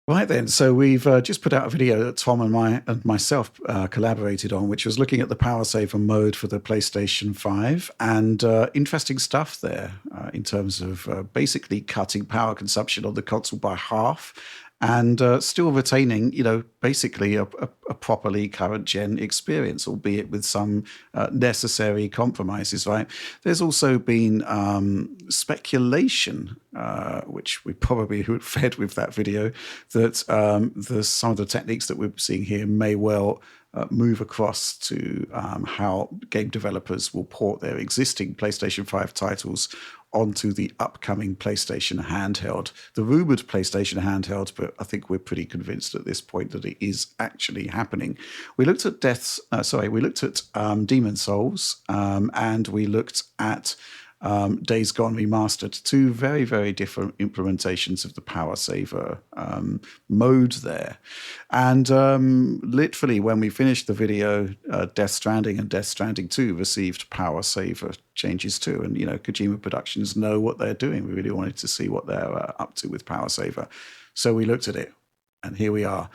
Right then, so we've just put out a video that Tom and myself collaborated on, which was looking at the power saver mode for the PlayStation 5, and interesting stuff there in terms of basically cutting power consumption on the console by half, and still retaining, basically a properly current gen experience, albeit with some necessary compromises. Right? There's also been speculation, which we probably fed with that video, that some of the techniques that we're seeing here may well move across to how game developers will port their existing PlayStation 5 titles onto the upcoming PlayStation Handheld. The rumored PlayStation Handheld, but I think we're pretty convinced at this point that it is actually happening. We looked at Demon Souls, and we looked at Days Gone Remastered, two very, very different implementations of the power saver mode there. And literally, when we finished the video, Death Stranding and Death Stranding 2 received power saver changes too. And, Kojima Productions know what they're doing. We really wanted to see what they're up to with power saver. So we looked at it. And here we are.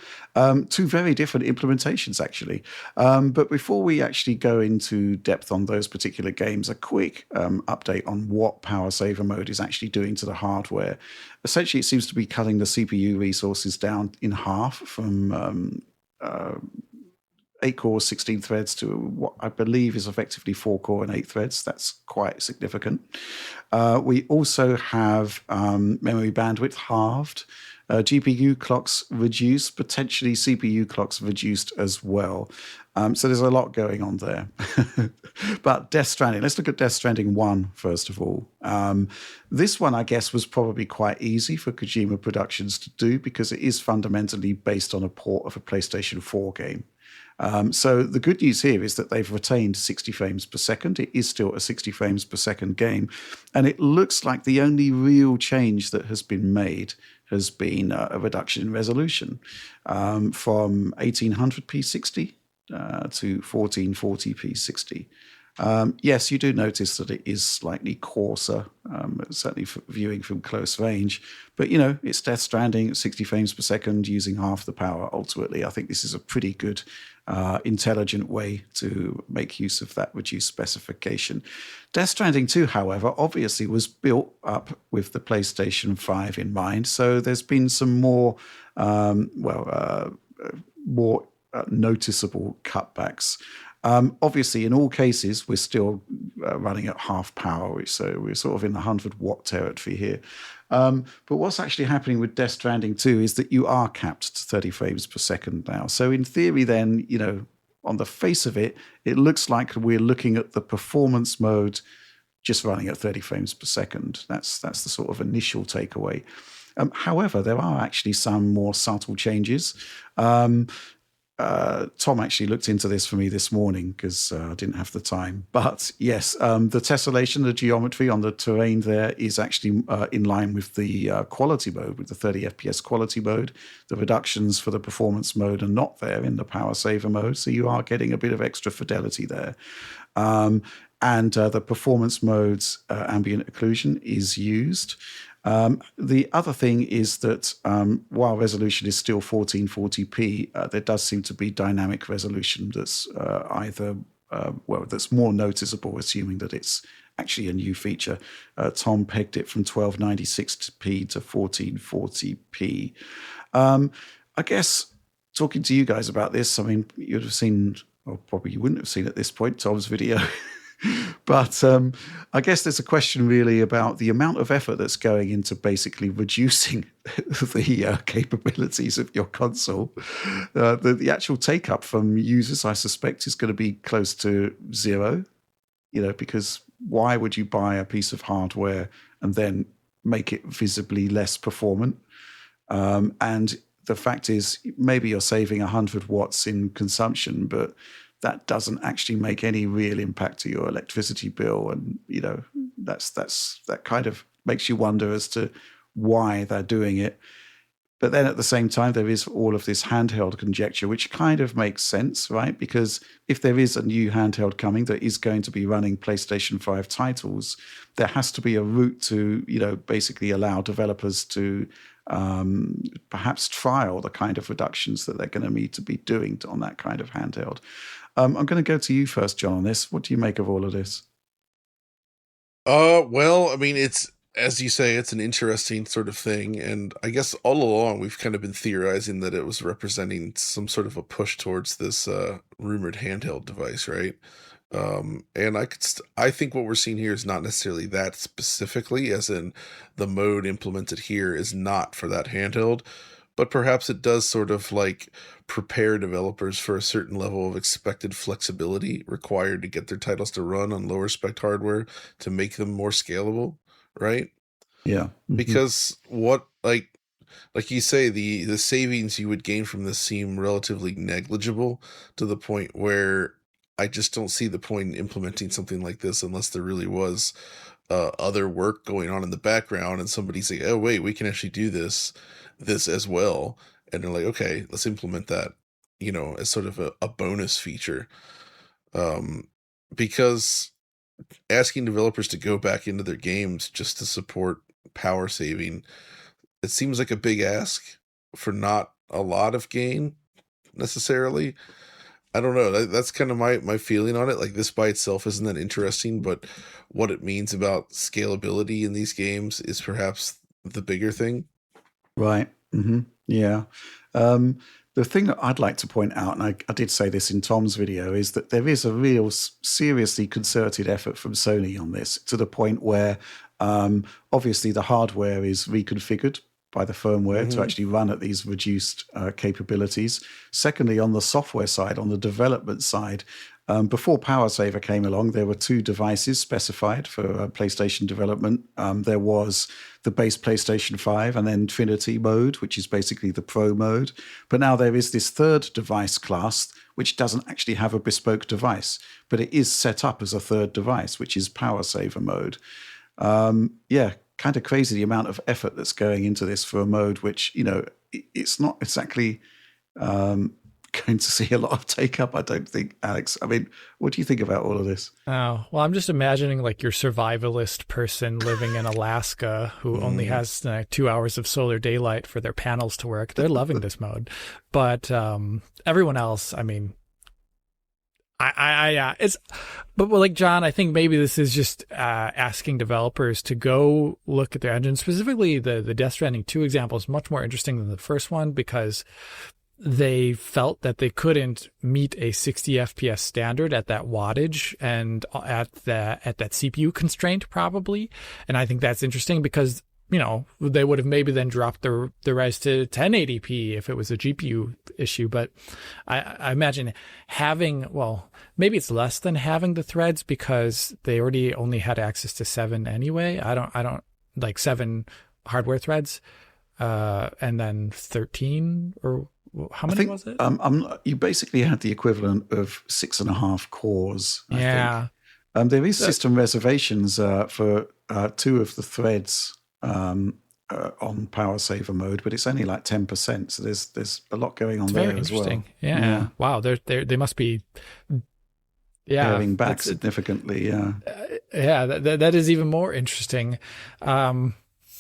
Two very different implementations, actually. But before we actually go into depth on those particular games, a quick update on what Power Saver Mode is actually doing to the hardware. Essentially, it seems to be cutting the CPU resources down in half from 8 cores, 16 threads to what I believe is effectively 4 core and 8 threads. That's quite significant. We also have memory bandwidth halved. GPU clocks reduced, potentially CPU clocks reduced as well. So there's a lot going on there. But Death Stranding, let's look at Death Stranding 1 first of all. This one, I guess, was probably quite easy for Kojima Productions to do because it is fundamentally based on a port of a PlayStation 4 game. So the good news here is that they've retained 60 frames per second. It is still a 60 frames per second game. And it looks like the only real change that has been made has been a reduction in resolution from 1800p 60 to 1440p 60. Yes, you do notice that it is slightly coarser, certainly for viewing from close range. But, it's Death Stranding at 60 frames per second using half the power. Ultimately, I think this is a pretty good, intelligent way to make use of that reduced specification. Death Stranding 2, however, obviously was built up with the PlayStation 5 in mind. So there's been some more noticeable cutbacks. Obviously, in all cases, we're still running at half power, so we're sort of in the 100-watt territory here. But what's actually happening with Death Stranding 2 is that you are capped to 30 frames per second now. So in theory, then, on the face of it, it looks like we're looking at the performance mode just running at 30 frames per second. That's the sort of initial takeaway. However, there are actually some more subtle changes. Tom actually looked into this for me this morning because I didn't have the time. But yes, the tessellation, the geometry on the terrain there is actually in line with the quality mode, with the 30 FPS quality mode. The reductions for the performance mode are not there in the power saver mode, so you are getting a bit of extra fidelity there. And the performance mode's ambient occlusion is used. The other thing is that while resolution is still 1440p, there does seem to be dynamic resolution that's that's more noticeable, assuming that it's actually a new feature. Tom pegged it from 1296p to 1440p. I guess talking to you guys about this, I mean, you'd have seen, or probably you wouldn't have seen at this point, Tom's video. But I guess there's a question really about the amount of effort that's going into basically reducing the capabilities of your console. The actual take-up from users, I suspect, is going to be close to zero, because why would you buy a piece of hardware and then make it visibly less performant? And the fact is, maybe you're saving 100 watts in consumption, but that doesn't actually make any real impact to your electricity bill. And, that kind of makes you wonder as to why they're doing it. But then at the same time, there is all of this handheld conjecture, which kind of makes sense, right? Because if there is a new handheld coming that is going to be running PlayStation 5 titles, there has to be a route to, basically allow developers to perhaps trial the kind of reductions that they're going to need to be doing on that kind of handheld. I'm going to go to you first, John, on this. What do you make of all of this? Well, I mean, it's, as you say, it's an interesting sort of thing, and I guess all along we've kind of been theorizing that it was representing some sort of a push towards this rumored handheld device, right? And I think what we're seeing here is not necessarily that specifically, as in the mode implemented here is not for that handheld, but perhaps it does sort of like prepare developers for a certain level of expected flexibility required to get their titles to run on lower spec hardware to make them more scalable, right? Yeah. Mm-hmm. Because what, like you say, the savings you would gain from this seem relatively negligible, to the point where I just don't see the point in implementing something like this unless there really was other work going on in the background and somebody say, oh wait, we can actually do this as well, and they're like, okay, let's implement that, as sort of a bonus feature. Because asking developers to go back into their games just to support power saving, it seems like a big ask for not a lot of gain necessarily. I don't know. That's kind of my feeling on it. Like, this by itself isn't that interesting, but what it means about scalability in these games is perhaps the bigger thing. Right. Mm-hmm. Yeah. The thing that I'd like to point out, and I did say this in Tom's video, is that there is a real seriously concerted effort from Sony on this, to the point where obviously the hardware is reconfigured by the firmware to actually run at these reduced capabilities. Secondly, on the software side, on the development side, before PowerSaver came along, there were two devices specified for PlayStation development. There was the base PlayStation 5 and then Infinity mode, which is basically the Pro mode. But now there is this third device class, which doesn't actually have a bespoke device, but it is set up as a third device, which is PowerSaver mode. Kind of crazy the amount of effort that's going into this for a mode which, it's not exactly going to see a lot of take up, I don't think, Alex. I mean, what do you think about all of this? Oh, well, I'm just imagining like your survivalist person living in Alaska who only has 2 hours of solar daylight for their panels to work. They're loving this mode. But everyone else, I mean, but like John, I think maybe this is just asking developers to go look at their engine. Specifically, the Death Stranding 2 example is much more interesting than the first one, because they felt that they couldn't meet a 60 FPS standard at that wattage and at that CPU constraint, probably. And I think that's interesting because, they would have maybe then dropped the res to 1080p if it was a GPU issue. But I imagine having, well, maybe it's less than having the threads, because they already only had access to 7 anyway. I don't like 7 hardware threads, and then 13, or how many was it? You basically had the equivalent of 6.5 cores. I think. There is system reservations for 2 of the threads on PowerSaver mode, but it's only like 10%. So there's a lot going on there as well. Yeah. Wow. They must be. Yeah. Paring back significantly. Yeah. That is even more interesting. I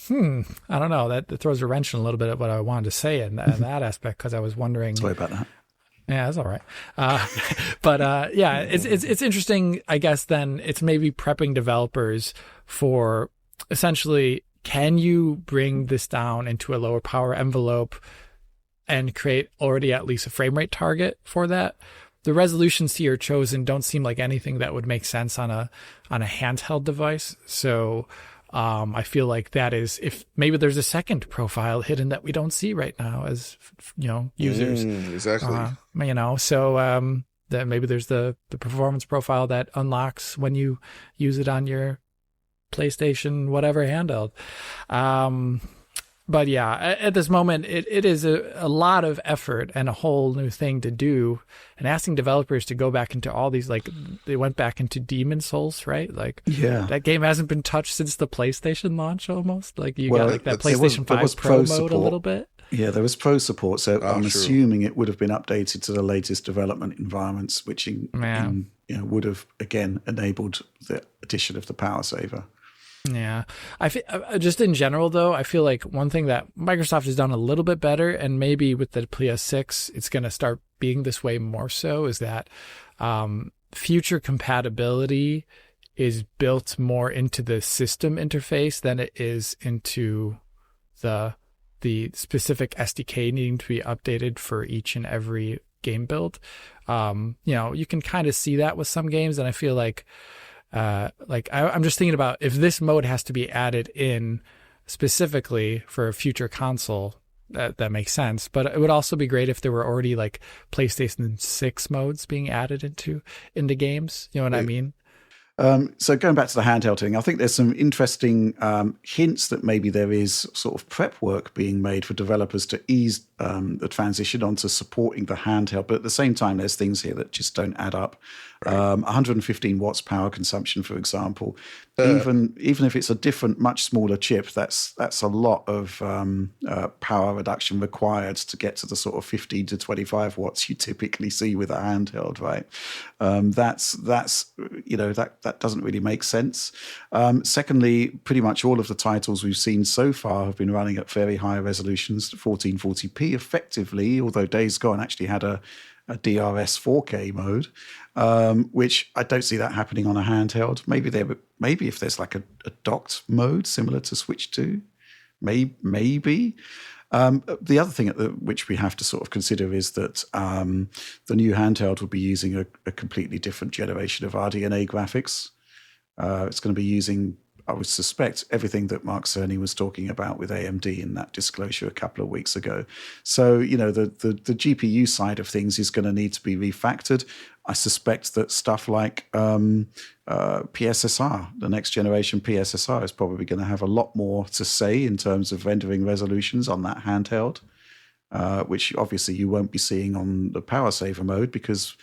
don't know. That throws a wrench in a little bit of what I wanted to say in that aspect, because I was wondering. Sorry about that. Yeah, that's all right. But it's interesting. I guess then it's maybe prepping developers for essentially, can you bring this down into a lower power envelope and create already at least a frame rate target for that? The resolutions here chosen don't seem like anything that would make sense on a handheld device. So I feel like that is, if maybe there's a second profile hidden that we don't see right now as users. Exactly. So that maybe there's the performance profile that unlocks when you use it on your PlayStation, whatever handheld. But yeah, at this moment, it is a lot of effort and a whole new thing to do. And asking developers to go back into all these, like, they went back into Demon's Souls, right? Like, that game hasn't been touched since the PlayStation launch almost. Like, you got like that PlayStation 5 Pro mode a little bit. Yeah, there was pro support, so Oh, I'm true. assuming it would have been updated to the latest development environments, which would have again enabled the addition of the power saver. Yeah, I feel, just in general though, I feel like one thing that Microsoft has done a little bit better, and maybe with the PS6, it's going to start being this way more so, is that future compatibility is built more into the system interface than it is into the specific SDK needing to be updated for each and every game build. You can kind of see that with some games, and I feel like I'm just thinking about if this mode has to be added in specifically for a future console, that makes sense. But it would also be great if there were already like PlayStation 6 modes being added into games. You know what I mean? So going back to the handheld thing, I think there's some interesting hints that maybe there is sort of prep work being made for developers to ease the transition onto supporting the handheld. But at the same time, there's things here that just don't add up. 115 watts power consumption, for example. Even if it's a different, much smaller chip, that's a lot of power reduction required to get to the sort of 15 to 25 watts you typically see with a handheld, right? That doesn't really make sense. Secondly, pretty much all of the titles we've seen so far have been running at very high resolutions, 1440p effectively, although Days Gone actually had a DRS 4K mode, which I don't see that happening on a handheld. Maybe if there's like a docked mode similar to Switch 2, maybe. The other thing which we have to sort of consider is that the new handheld will be using a completely different generation of RDNA graphics. It's going to be using, I would suspect, everything that Mark Cerny was talking about with AMD in that disclosure a couple of weeks ago. So, the GPU side of things is going to need to be refactored. I suspect that stuff like PSSR, the next generation PSSR, is probably going to have a lot more to say in terms of rendering resolutions on that handheld, which obviously you won't be seeing on the power saver mode because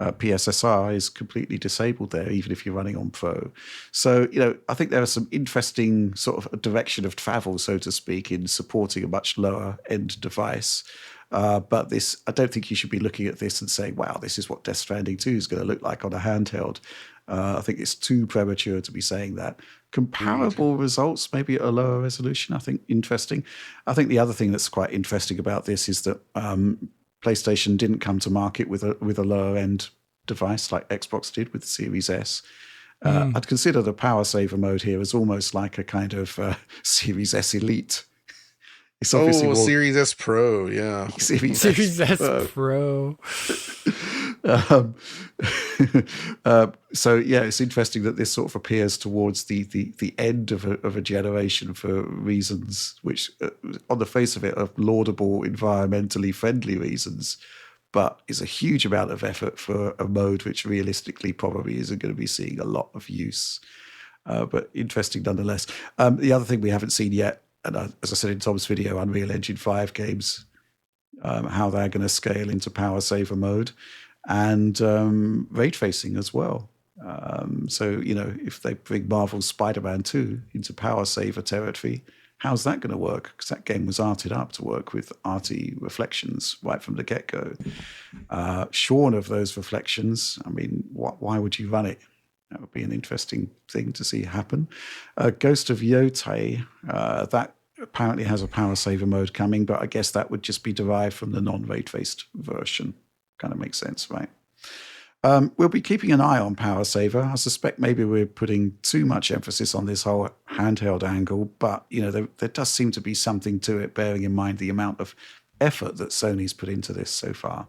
PSSR is completely disabled there, even if you're running on Pro. So, I think there are some interesting sort of direction of travel, so to speak, in supporting a much lower end device. But I don't think you should be looking at this and saying, wow, this is what Death Stranding 2 is going to look like on a handheld. I think it's too premature to be saying that. Comparable results, maybe at a lower resolution, I think interesting. I think the other thing that's quite interesting about this is that PlayStation didn't come to market with a lower end device like Xbox did with the Series S. I'd consider the power saver mode here as almost like a kind of Series S Elite. It's obviously Series S Pro, yeah. Series S Pro. So yeah, it's interesting that this sort of appears towards the end of a generation for reasons which, on the face of it, are laudable, environmentally friendly reasons, but is a huge amount of effort for a mode which realistically probably isn't going to be seeing a lot of use. But interesting nonetheless. The other thing we haven't seen yet, and as I said in Tom's video, Unreal Engine 5 games, how they're going to scale into power saver mode, and ray tracing as well. So, if they bring Marvel's Spider-Man 2 into power saver territory, how's that going to work? Because that game was arted up to work with arty reflections right from the get-go. Shorn of those reflections, I mean, why would you run it? That would be an interesting thing to see happen. Ghost of Yotei, that apparently has a power saver mode coming, but I guess that would just be derived from the non-ray traced version. Kind of makes sense, right? We'll be keeping an eye on power saver. I suspect maybe we're putting too much emphasis on this whole handheld angle, but there does seem to be something to it, bearing in mind the amount of effort that Sony's put into this so far.